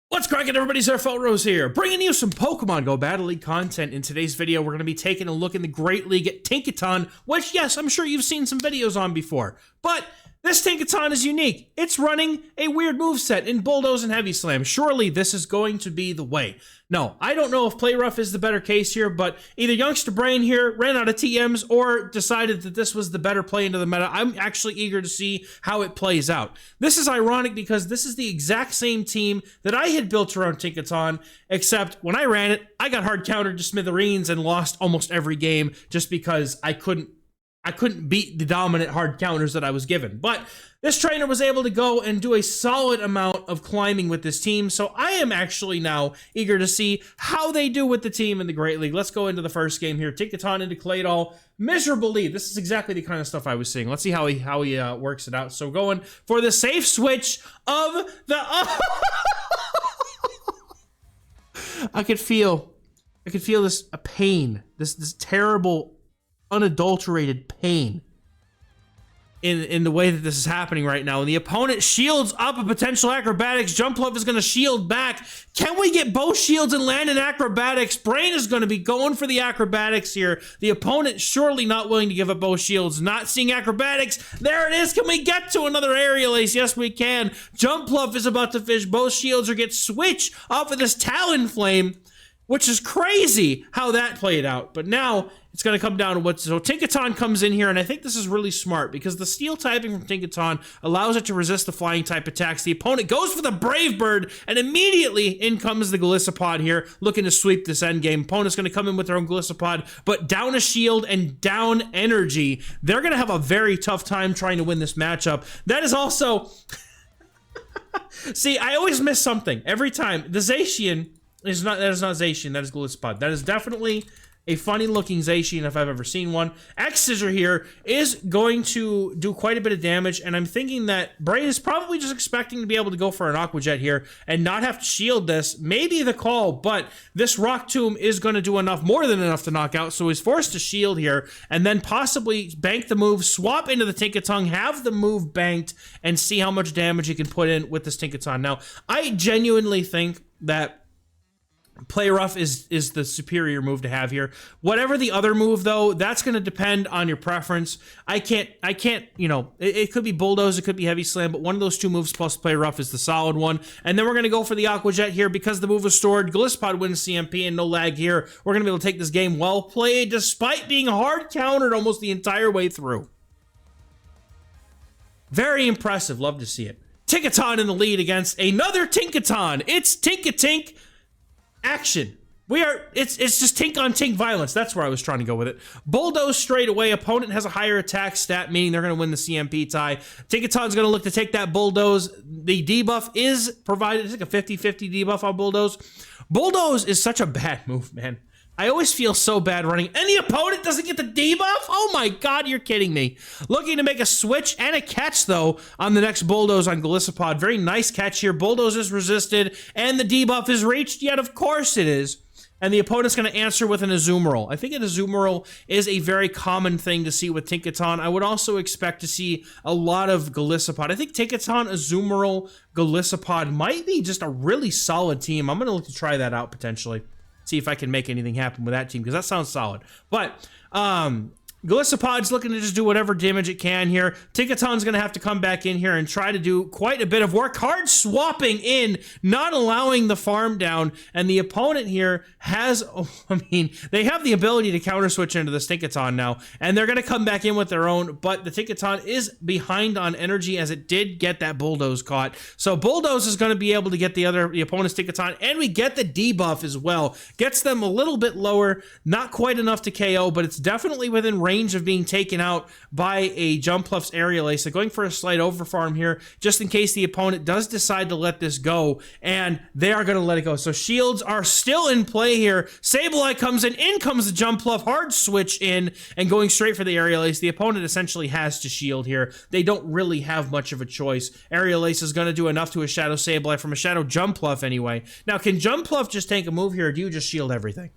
What's cracking, everybody? XehrFelrose here, bringing you some Pokemon GO Battle League content. In today's video, we're going to be taking a look in the Great League at Tinkaton, which, yes, I'm sure you've seen some videos on before. But this Tinkaton is unique. It's running a weird moveset in Bulldoze and Heavy Slam. Surely this is going to be the way. No, I don't know if Play Rough is the better case here, but either Youngster Brain here ran out of TMs or decided that this was the better play into the meta. I'm actually eager to see how it plays out. This is ironic because this is the exact same team that I had built around Tinkaton, except when I ran it, I got hard countered to smithereens and lost almost every game just because I couldn't beat the dominant hard counters that I was given. But this trainer was able to go and do a solid amount of climbing with this team, so I am actually now eager to see how they do with the team in the Great League. Let's go into the first game here. Tinkaton into Claydol. Miserable lead. This is exactly the kind of stuff I was seeing. Let's see how he works it out. So going for the safe switch of the... I could feel this pain, this terrible, unadulterated pain in the way that this is happening right now. And the opponent shields up a potential acrobatics. Jumpluff is going to shield back. Can we get both shields and land in acrobatics? Brain is going to be going for the acrobatics here. The opponent surely not willing to give up both shields. Not seeing acrobatics. There it is. Can we get to another aerial ace? Yes, we can. Jumpluff is about to fish both shields or get switched off of this Talonflame, which is crazy how that played out. But now it's going to come down to what... So Tinkaton comes in here, and I think this is really smart because the steel typing from Tinkaton allows it to resist the flying type attacks. The opponent goes for the Brave Bird, and immediately in comes the Golisopod here, looking to sweep this endgame. Opponent's going to come in with their own Golisopod, but down a shield and down energy. They're going to have a very tough time trying to win this matchup. That is also... See, I always miss something. Every time. The Zacian... that is not Zacian, that is Golisopod. That is definitely a funny looking Zacian if I've ever seen one. X-Scissor here is going to do quite a bit of damage, and I'm thinking that Brain is probably just expecting to be able to go for an Aqua Jet here and not have to shield this. Maybe the call, but this Rock Tomb is going to do enough, more than enough to knock out, so he's forced to shield here and then possibly bank the move, swap into the Tinkaton, have the move banked, and see how much damage he can put in with this Tinkaton. Now, I genuinely think that Play Rough is the superior move to have here. Whatever the other move, though, that's going to depend on your preference. I can't, you know, it could be Bulldoze, it could be Heavy Slam, but one of those two moves plus Play Rough is the solid one. And then we're going to go for the Aqua Jet here because the move is stored. Golisopod wins CMP and no lag here. We're going to be able to take this game well played despite being hard countered almost the entire way through. Very impressive. Love to see it. Tinkaton in the lead against another Tinkaton. It's Tinkatink action. It's just Tink on Tink violence. That's where I was trying to go with it. Bulldoze straight away. Opponent has a higher attack stat, meaning they're going to win the CMP tie. Tinkaton's going to look to take that Bulldoze. The debuff is provided. It's like a 50-50 debuff on Bulldoze. Bulldoze is such a bad move, man. I always feel so bad running. And the opponent doesn't get the debuff? Oh my god, you're kidding me. Looking to make a switch and a catch, though, on the next Bulldoze on Golisopod. Very nice catch here. Bulldoze is resisted, and the debuff is reached. Yet, of course it is. And the opponent's going to answer with an Azumarill. I think an Azumarill is a very common thing to see with Tinkaton. I would also expect to see a lot of Golisopod. I think Tinkaton, Azumarill, Golisopod might be just a really solid team. I'm going to look to try that out potentially. See if I can make anything happen with that team, because that sounds solid. But Golisopod's looking to just do whatever damage it can here. Tinkaton's going to have to come back in here and try to do quite a bit of work. Hard swapping in, not allowing the farm down. And the opponent here has, I mean, they have the ability to counter switch into the Tinkaton now. And they're going to come back in with their own. But the Tinkaton is behind on energy as it did get that Bulldoze caught. So Bulldoze is going to be able to get the opponent's Tinkaton. And we get the debuff as well. Gets them a little bit lower. Not quite enough to KO, but it's definitely within range of being taken out by a Jumpluff's aerial ace. So going for a slight overfarm here, just in case the opponent does decide to let this go, and they are going to let it go. So shields are still in play here. Sableye comes in comes the Jumpluff, hard switch in, and going straight for the aerial ace. The opponent essentially has to shield here. They don't really have much of a choice. Aerial ace is going to do enough to a Shadow Sableye from a Shadow Jumpluff anyway. Now, can Jumpluff just tank a move here, or do you just shield everything?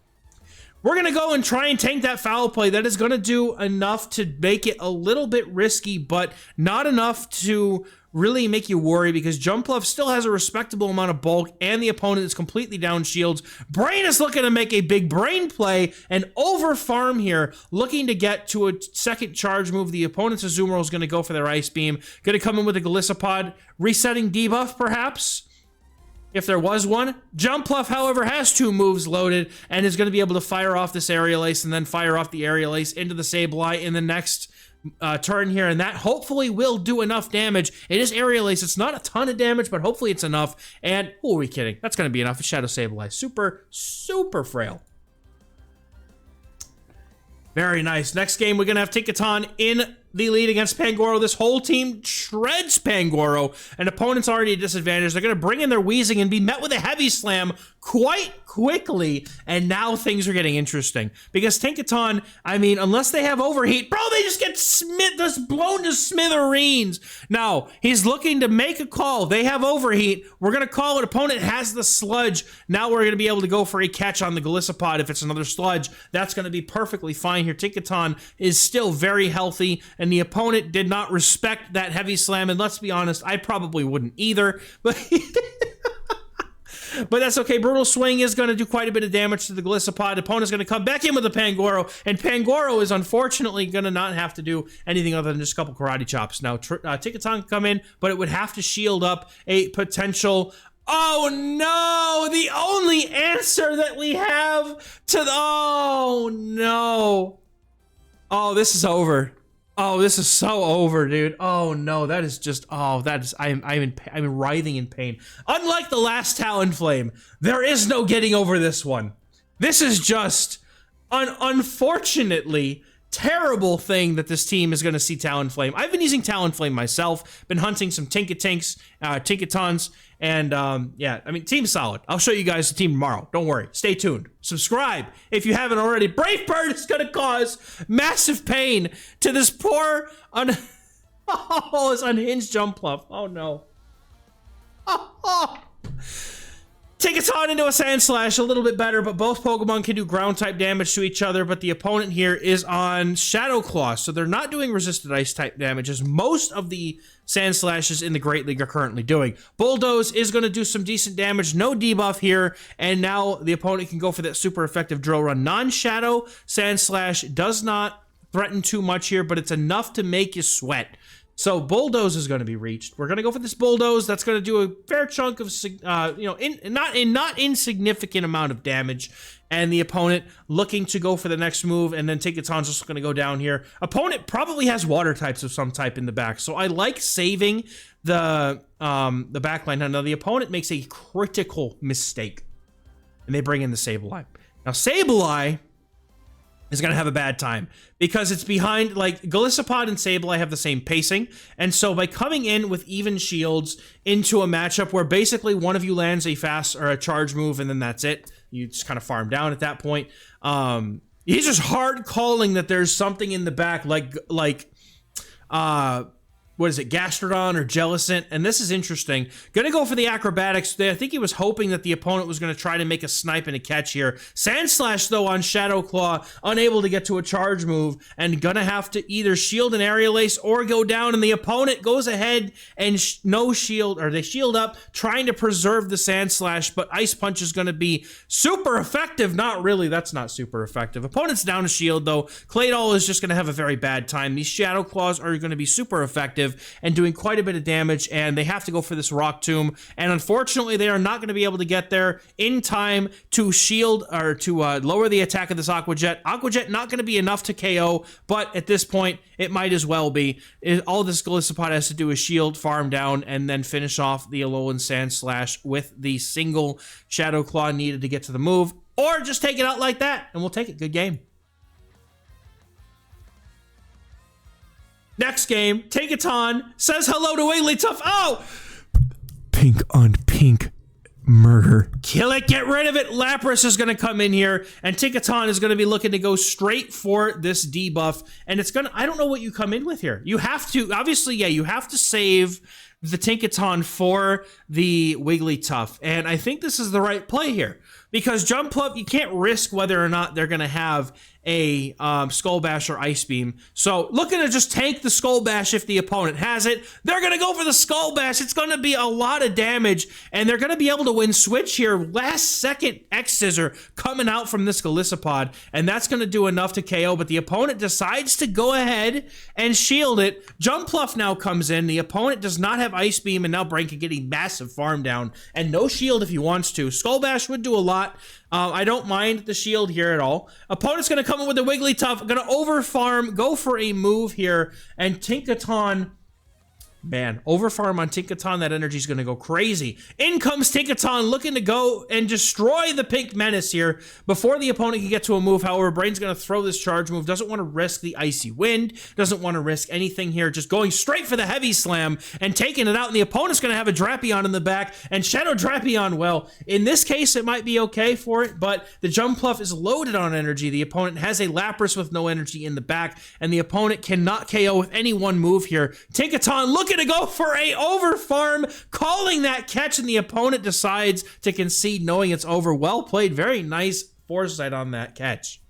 We're going to go and try and tank that foul play. That is going to do enough to make it a little bit risky, but not enough to really make you worry because Jumpluff still has a respectable amount of bulk and the opponent is completely down shields. Brain is looking to make a big brain play and over farm here, looking to get to a second charge move. The opponent's Azumarill is going to go for their Ice Beam. Going to come in with a Golisopod, resetting debuff perhaps, if there was one. Jumpluff, however, has 2 moves loaded and is going to be able to fire off this Aerial Ace and then fire off the Aerial Ace into the Sableye in the next turn here, and that hopefully will do enough damage. It is Aerial Ace. It's not a ton of damage, but hopefully it's enough. And who are we kidding? That's going to be enough. It's Shadow Sableye. Super, super frail. Very nice. Next game, we're going to have Tinkaton in the lead against Pangoro. This whole team shreds Pangoro, and opponent's already at disadvantage. They're going to bring in their Weezing and be met with a Heavy Slam quite quickly, and now things are getting interesting. Because Tinkaton, I mean, unless they have Overheat, bro, they just get just blown to smithereens. Now, he's looking to make a call. They have Overheat. We're going to call it. Opponent has the Sludge. Now we're going to be able to go for a catch on the Golisopod. If it's another Sludge, that's going to be perfectly fine here. Tinkaton is still very healthy, and the opponent did not respect that Heavy Slam, and let's be honest, I probably wouldn't either, but but that's okay. Brutal Swing is going to do quite a bit of damage to the Golisopod. Opponent's going to come back in with the Pangoro, and Pangoro is unfortunately going to not have to do anything other than just a couple Karate Chops. Now, Tinkaton can come in, but it would have to shield up a potential... Oh no! The only answer that we have to the... Oh no! Oh, this is over. Oh, this is so over, dude. Oh no, that is just, oh, that is, I'm writhing in pain. Unlike the last Talonflame, there is no getting over this one. This is just unfortunately terrible thing that this team is going to see Talonflame. I've been using Talonflame myself, been hunting some Tinkatons, and yeah, I mean, team's solid. I'll show you guys the team tomorrow. Don't worry. Stay tuned. Subscribe if you haven't already. Brave Bird is going to cause massive pain to this poor, oh, this unhinged Jumpluff. Oh no. Oh. Tinkaton into a Sand Slash, a little bit better, but both Pokemon can do ground-type damage to each other, but the opponent here is on Shadow Claw, so they're not doing resisted Ice-type damage, as most of the Sand Slashes in the Great League are currently doing. Bulldoze is going to do some decent damage, no debuff here, and now the opponent can go for that super effective Drill Run. Non-Shadow Sand Slash does not threaten too much here, but it's enough to make you sweat. So Bulldoze is going to be reached. We're going to go for this Bulldoze. That's going to do a fair chunk of, not insignificant amount of damage. And the opponent looking to go for the next move, and then Tinkaton's just going to go down here. Opponent probably has water types of some type in the back, so I like saving the backline. Now the opponent makes a critical mistake, and they bring in the Sableye. Now Sableye is going to have a bad time because it's behind, like, Golisopod and Sableye have the same pacing, and so by coming in with even shields into a matchup where basically one of you lands a fast or a charge move and then that's it, you just kind of farm down at that point. He's just hard calling that there's something in the back like what is it, Gastrodon or Jellicent, and this is interesting. Gonna go for the acrobatics. I think he was hoping that the opponent was gonna try to make a snipe and a catch here. Sand Slash, though, on Shadow Claw, unable to get to a charge move, and gonna have to either shield an Aerial Ace or go down, and the opponent goes ahead and no shield, or they shield up, trying to preserve the Sand Slash, but Ice Punch is gonna be super effective. Not really, that's not super effective. Opponent's down a shield, though. Claydol is just gonna have a very bad time. These Shadow Claws are gonna be super effective and doing quite a bit of damage, and they have to go for this Rock Tomb, and unfortunately they are not going to be able to get there in time to shield or to lower the attack of this Aqua Jet. Aqua Jet not going to be enough to KO, but at this point it might as well be. All this Golisopod has to do is shield, farm down, and then finish off the Alolan Sand Slash with the single Shadow Claw needed to get to the move, or just take it out like that and we'll take it. Good game. Next game, Tinkaton says hello to Wigglytuff. Oh! Pink on pink murder. Kill it, get rid of it. Lapras is going to come in here, and Tinkaton is going to be looking to go straight for this debuff, and it's going to, I don't know what you come in with here. You have to, obviously, yeah, you have to save the Tinkaton for the Wigglytuff, and I think this is the right play here. because Jump Up, you can't risk whether or not they're going to have a Skull Bash or Ice Beam. So looking to just tank the Skull Bash if the opponent has it. They're going to go for the Skull Bash. It's going to be a lot of damage, and they're going to be able to win switch here. Last second X-Scissor coming out from this Golisopod, and that's going to do enough to KO, but the opponent decides to go ahead and shield it. Jump Pluff now comes in. The opponent does not have Ice Beam, and now Brain can get a massive farm down, and no shield if he wants to. Skull Bash would do a lot. I don't mind the shield here at all. Opponent's going to come in with a Wigglytuff, going to overfarm, go for a move here, and Tinkaton, man, overfarm on Tinkaton, that energy's going to go crazy. In comes Tinkaton looking to go and destroy the Pink Menace here before the opponent can get to a move. However, Brain's going to throw this charge move, doesn't want to risk the Icy Wind, doesn't want to risk anything here, just going straight for the Heavy Slam and taking it out, and the opponent's going to have a Drapion in the back, and Shadow Drapion, well, in this case, it might be okay for it, but the Jump Pluff is loaded on energy. The opponent has a Lapras with no energy in the back, and the opponent cannot KO with any one move here. Tinkaton looking to go for a overfarm, calling that catch, and the opponent decides to concede knowing it's over. Well played. Very nice foresight on that catch.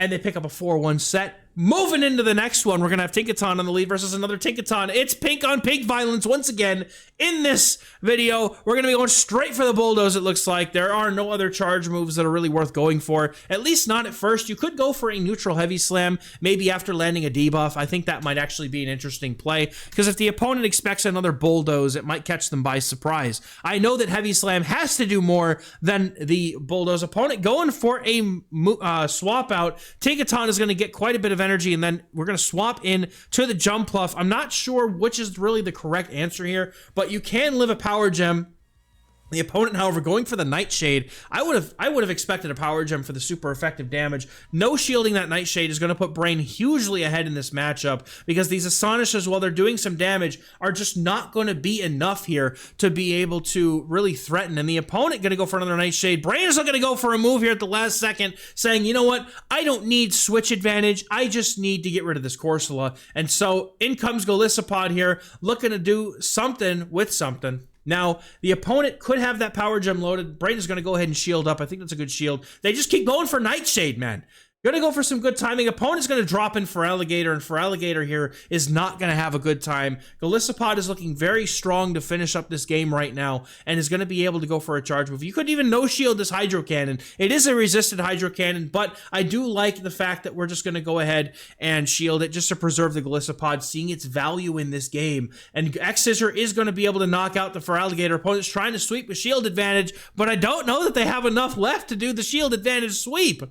And they pick up a 4-1 set. Moving into the next one, we're going to have Tinkaton on the lead versus another Tinkaton. It's pink on pink violence once again. In this video, we're going to be going straight for the Bulldoze, it looks like. There are no other charge moves that are really worth going for, at least not at first. You could go for a neutral Heavy Slam, maybe after landing a debuff. I think that might actually be an interesting play, because if the opponent expects another Bulldoze, it might catch them by surprise. I know that Heavy Slam has to do more than the Bulldoze. Opponent going for a swap out. Tinkaton is going to get quite a bit of energy, and then we're going to swap in to the Jump Pluff. I'm not sure which is really the correct answer here, but you can live a Power Gem. The opponent, however, going for the Nightshade. I would have expected a Power Gem for the super effective damage. No shielding that Nightshade is going to put Brain hugely ahead in this matchup, because these Astonishes, while they're doing some damage, are just not going to be enough here to be able to really threaten. And the opponent going to go for another Nightshade. Brain is not going to go for a move here at the last second, saying, you know what, I don't need switch advantage. I just need to get rid of this Corsola. And so in comes Golisopod here, looking to do something with something. Now, the opponent could have that Power Gem loaded. Brain is going to go ahead and shield up. I think that's a good shield. They just keep going for Nightshade, man. Gonna go for some good timing. Opponent's gonna drop in for Alligator, and for Alligator here is not gonna have a good time. Golisopod is looking very strong to finish up this game right now, and is gonna be able to go for a charge move. You could even no-shield this Hydro Cannon. It is a resisted Hydro Cannon, but I do like the fact that we're just gonna go ahead and shield it just to preserve the Golisopod, seeing its value in this game. And X-Scissor is gonna be able to knock out the for Alligator. Opponent's trying to sweep with shield advantage, but I don't know that they have enough left to do the shield advantage sweep.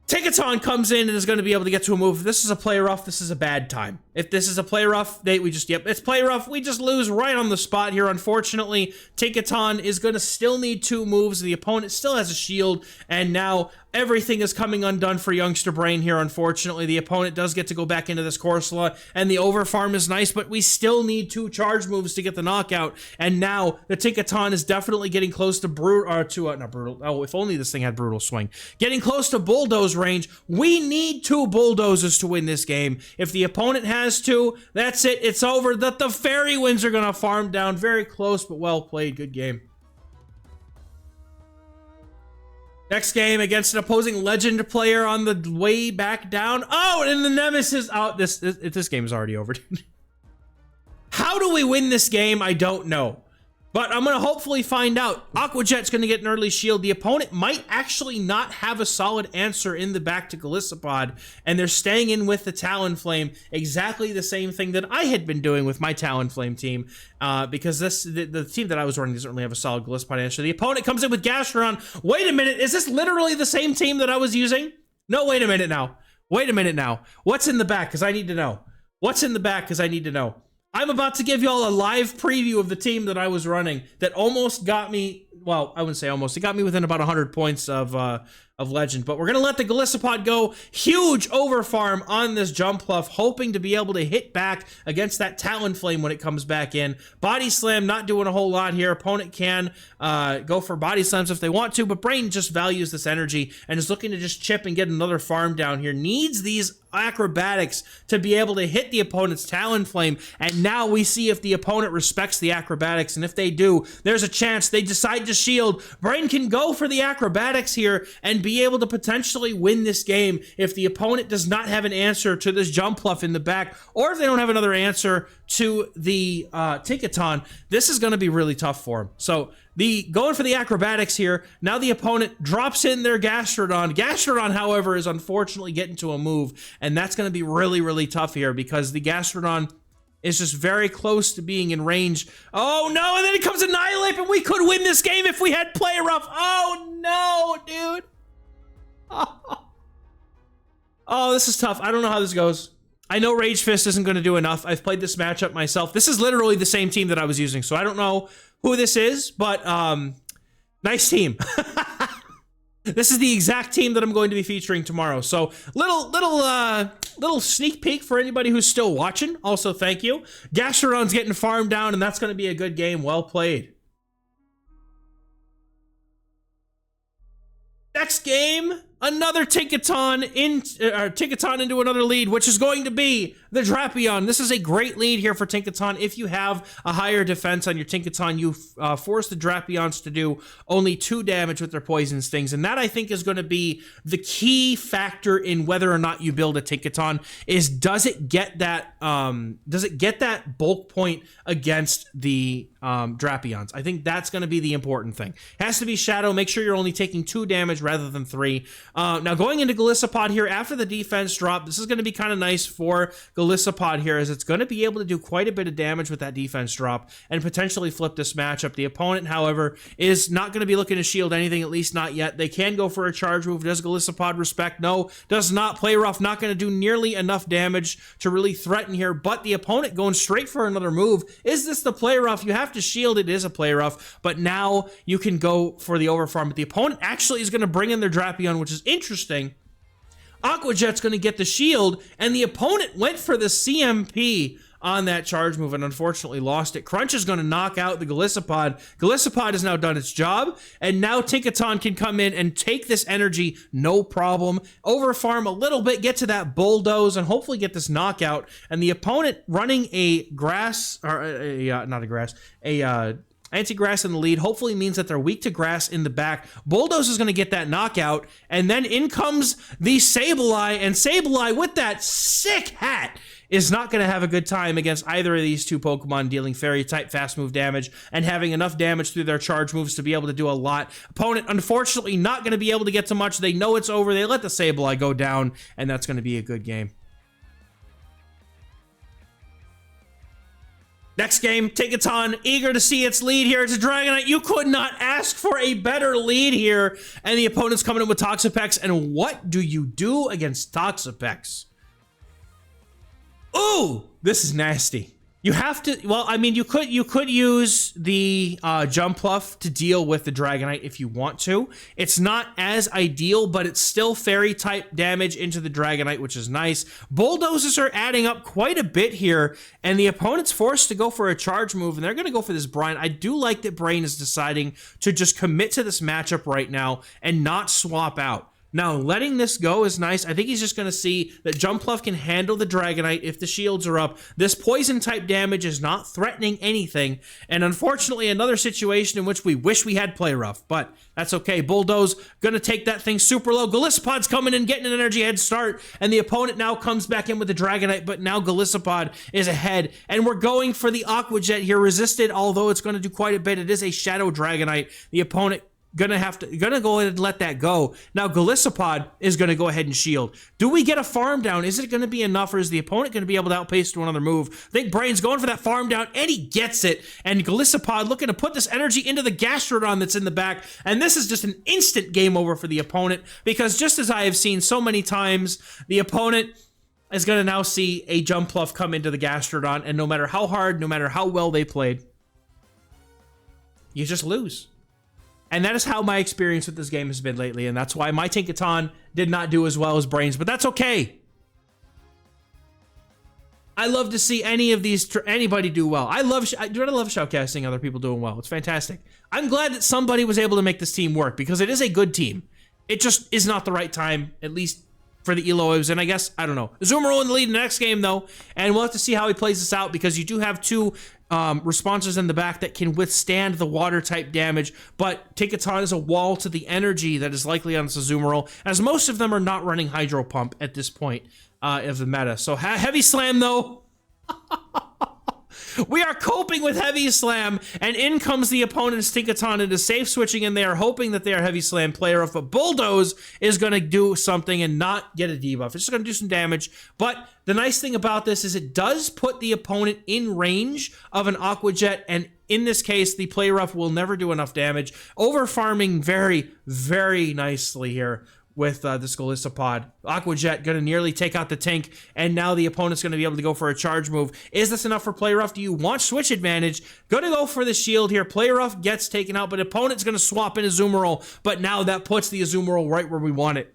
Tinkaton comes in and is going to be able to get to a move. If this is a play rough, this is a bad time. If this is a play rough, it's play rough. We just lose right on the spot here, unfortunately. Tinkaton is going to still need 2 moves. The opponent still has a shield, and now everything is coming undone for Youngster Brain here, unfortunately. The opponent does get to go back into this Corsola, and the overfarm is nice, but we still need 2 charge moves to get the knockout. And now the Tinkaton is definitely getting close to not Brutal. Oh, if only this thing had Brutal Swing. Getting close to Bulldoze range. We need 2 Bulldozes to win this game. If the opponent has 2, that's it. It's over. The Fairy Winds are going to farm down. Very close, but well played. Good game. Next game against an opposing Legend player on the way back down. Oh, and the Nemesis out. This game is already over. How do we win this game? I don't know. But I'm going to hopefully find out. Aqua Jet's going to get an early shield. The opponent might actually not have a solid answer in the back to Golisopod, and they're staying in with the Talonflame, exactly the same thing that I had been doing with my Talonflame team, because the team that I was running doesn't really have a solid Golisopod answer. The opponent comes in with Gastron. Wait a minute, is this literally the same team that I was using? No, wait a minute now. Wait a minute now. What's in the back? Because I need to know. What's in the back? Because I need to know. I'm about to give y'all a live preview of the team that I was running that almost got me, well, I wouldn't say almost, it got me within about 100 points of Legend, but we're going to let the Golisopod go. Huge overfarm on this Jump Pluff, hoping to be able to hit back against that Talonflame when it comes back in. Body Slam not doing a whole lot here. Opponent can go for Body Slams if they want to, but Brain just values this energy and is looking to just chip and get another farm down here. Needs these acrobatics to be able to hit the opponent's Talonflame, and now we see if the opponent respects the acrobatics, and if they do, there's a chance they decide to shield. Brain can go for the acrobatics here and be able to potentially win this game if the opponent does not have an answer to this Jumpluff in the back, or if they don't have another answer to the Tinkaton. This is going to be really tough for him. So going for the acrobatics here. Now the opponent drops in their Gastrodon. Gastrodon, however, is unfortunately getting to a move, and that's going to be really, really tough here because the Gastrodon is just very close to being in range. Oh no, and then it comes Annihilate, and we could win this game if we had Play Rough. Oh no, dude. Oh, this is tough. I don't know how this goes. I know Rage Fist isn't going to do enough. I've played this matchup myself. This is literally the same team that I was using, so I don't know who this is, but nice team. This is the exact team that I'm going to be featuring tomorrow. So little sneak peek for anybody who's still watching. Also, thank you. Gastrodon's getting farmed down, and that's going to be a good game. Well played. Next game, another Tinkaton into another lead, which is going to be the Drapion. This is a great lead here for Tinkaton. If you have a higher defense on your Tinkaton, you force the Drapions to do only 2 damage with their Poison Stings, and that I think is going to be the key factor in whether or not you build a Tinkaton. Is does it get that bulk point against the Drapions? I think that's going to be the important thing. Has to be Shadow. Make sure you're only taking 2 damage rather than 3. Now going into Golisopod here after the defense drop, this is going to be kind of nice for Golisopod here, as it's going to be able to do quite a bit of damage with that defense drop and potentially flip this matchup. The opponent, however, is not going to be looking to shield anything, at least not yet. They can go for a charge move. Does Golisopod respect? No, does not. Play Rough, not going to do nearly enough damage to really threaten here, but the opponent going straight for another move. Is this the Play Rough? You have to shield. It is a Play Rough, but now you can go for the overfarm, but the opponent actually is going to bring in their Drapion, which is interesting. Aqua Jet's going to get the shield, and the opponent went for the CMP on that charge move and unfortunately lost it. Crunch is going to knock out the Golisopod. Golisopod has now done its job, and now Tinkaton can come in and take this energy, no problem. Overfarm a little bit, get to that Bulldoze, and hopefully get this knockout. And the opponent running a grass, or anti-grass in the lead, hopefully means that they're weak to grass in the back. Bulldoze is going to get that knockout, and then in comes the Sableye, and Sableye with that sick hat is not going to have a good time against either of these two Pokemon, dealing Fairy-type fast move damage and having enough damage through their charge moves to be able to do a lot. Opponent, unfortunately, not going to be able to get to much. They know it's over. They let the Sableye go down, and that's going to be a good game. Next game, Tinkaton, eager to see its lead here. It's a Dragonite. You could not ask for a better lead here. And the opponent's coming in with Toxapex. And what do you do against Toxapex? Ooh, this is nasty. You have to, well, I mean, you could use the Jumpluff to deal with the Dragonite if you want to. It's not as ideal, but it's still Fairy-type damage into the Dragonite, which is nice. Bulldozers are adding up quite a bit here, and the opponent's forced to go for a charge move, and they're going to go for this Brine. I do like that Brain is deciding to just commit to this matchup right now and not swap out. Now, letting this go is nice. I think he's just going to see that Jumpluff can handle the Dragonite if the shields are up. This Poison-type damage is not threatening anything, and unfortunately, another situation in which we wish we had Play Rough, but that's okay. Bulldoze going to take that thing super low. Golisopod's coming in, getting an energy head start, and the opponent now comes back in with the Dragonite, but now Golisopod is ahead, and we're going for the Aqua Jet here. Resisted, although it's going to do quite a bit. It is a Shadow Dragonite. The opponent gonna go ahead and let that go. Now Golisopod is gonna go ahead and shield. Do we get a farm down? Is it gonna be enough, or is the opponent gonna be able to outpace to another move? I think Brain's going for that farm down, and he gets it. And Golisopod looking to put this energy into the Gastrodon that's in the back. And this is just an instant game over for the opponent, because just as I have seen so many times, the opponent is gonna now see a Jumpluff come into the Gastrodon, and no matter how hard, no matter how well they played, you just lose. And that is how my experience with this game has been lately, and that's why my Tinkaton did not do as well as Brains, but that's okay. I love to see anybody do well. I love shoutcasting other people doing well. It's fantastic. I'm glad that somebody was able to make this team work, because it is a good team. It just is not the right time, at least for the elo is in, I guess. I don't know. Azumarill in the lead in the next game, though, and we'll have to see how he plays this out because you do have two responses in the back that can withstand the water-type damage, but Tinkaton is a wall to the energy that is likely on this Azumarill, as most of them are not running Hydro Pump at this point of the meta. So Heavy Slam, though. We are coping with Heavy Slam, and in comes the opponent's Tinkaton into safe switching, and they are hoping that they are Heavy Slam player off, but Bulldoze is going to do something and not get a debuff. It's just going to do some damage, but the nice thing about this is it does put the opponent in range of an Aqua Jet, and in this case, the play rough will never do enough damage. Over farming very, very nicely here with this Golisopod. Aqua Jet gonna nearly take out the Tink, and now the opponent's gonna be able to go for a charge move. Is this enough for play rough? Do you want switch advantage? Gonna go for the shield here. Play rough gets taken out, but opponent's gonna swap in Azumarill, but now that puts the Azumarill right where we want it.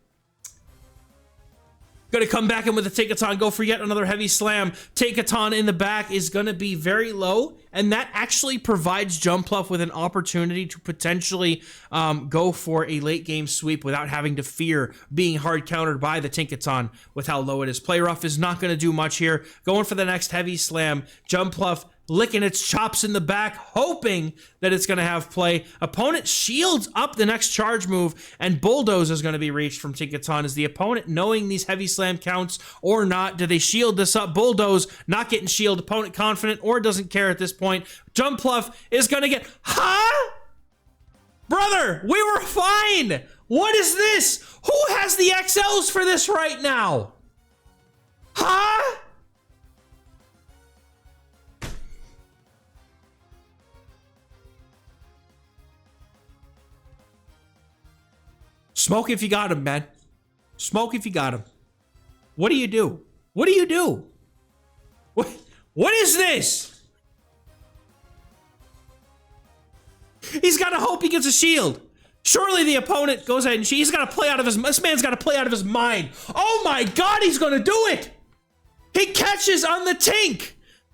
Gonna come back in with the Tinkaton, go for yet another Heavy Slam. Tinkaton in the back is gonna be very low, and that actually provides Jumpluff with an opportunity to potentially go for a late game sweep without having to fear being hard countered by the Tinkaton with how low it is. Play rough is not gonna do much here. Going for the next Heavy Slam. Jumpluff licking its chops in the back, hoping that it's going to have play. Opponent shields up the next charge move, and Bulldoze is going to be reached from Tinkaton. Is the opponent knowing these Heavy Slam counts or not? Do they shield this up? Bulldoze not getting shield. Opponent confident or doesn't care at this point. Jumpluff is going to get... Huh? Brother, we were fine! What is this? Who has the XLs for this right now? Huh? Smoke if you got him, man. Smoke if you got him. What do you do? What do you do? What is this? He's got to hope he gets a shield. Surely the opponent goes ahead and he's got to play out of his... This man's got to play out of his mind. Oh my God, he's going to do it. He catches on the Tink.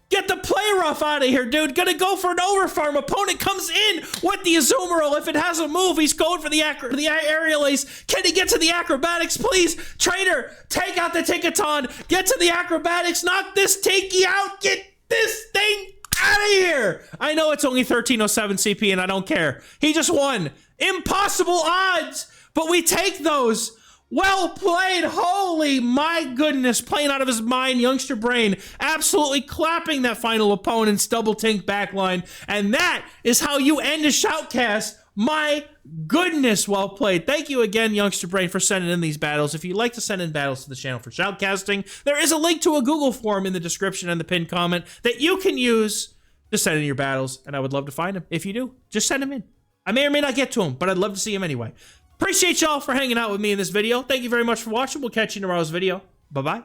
Get the play rough out of here, dude. Gonna go for an overfarm. Opponent comes in with the Azumarill. If it has a move, he's going for the aerial ace. Can he get to the acrobatics, please? Trainer, take out the Tinkaton. Get to the acrobatics. Knock this Tinky out. Get this thing out of here. I know it's only 1307 CP and I don't care. He just won. Impossible odds, but we take those. Well played. Holy my goodness. Playing out of his mind, youngster brain. Absolutely clapping that final opponent's double Tink backline. And that is how you end a Shoutcast. My goodness, well played. Thank you again, youngster brain, for sending in these battles. If you'd like to send in battles to the channel for Shoutcasting, there is a link to a Google form in the description and the pinned comment that you can use to send in your battles. And I would love to find them. If you do, just send them in. I may or may not get to them, but I'd love to see them anyway. Appreciate y'all for hanging out with me in this video. Thank you very much for watching. We'll catch you in tomorrow's video. Bye-bye.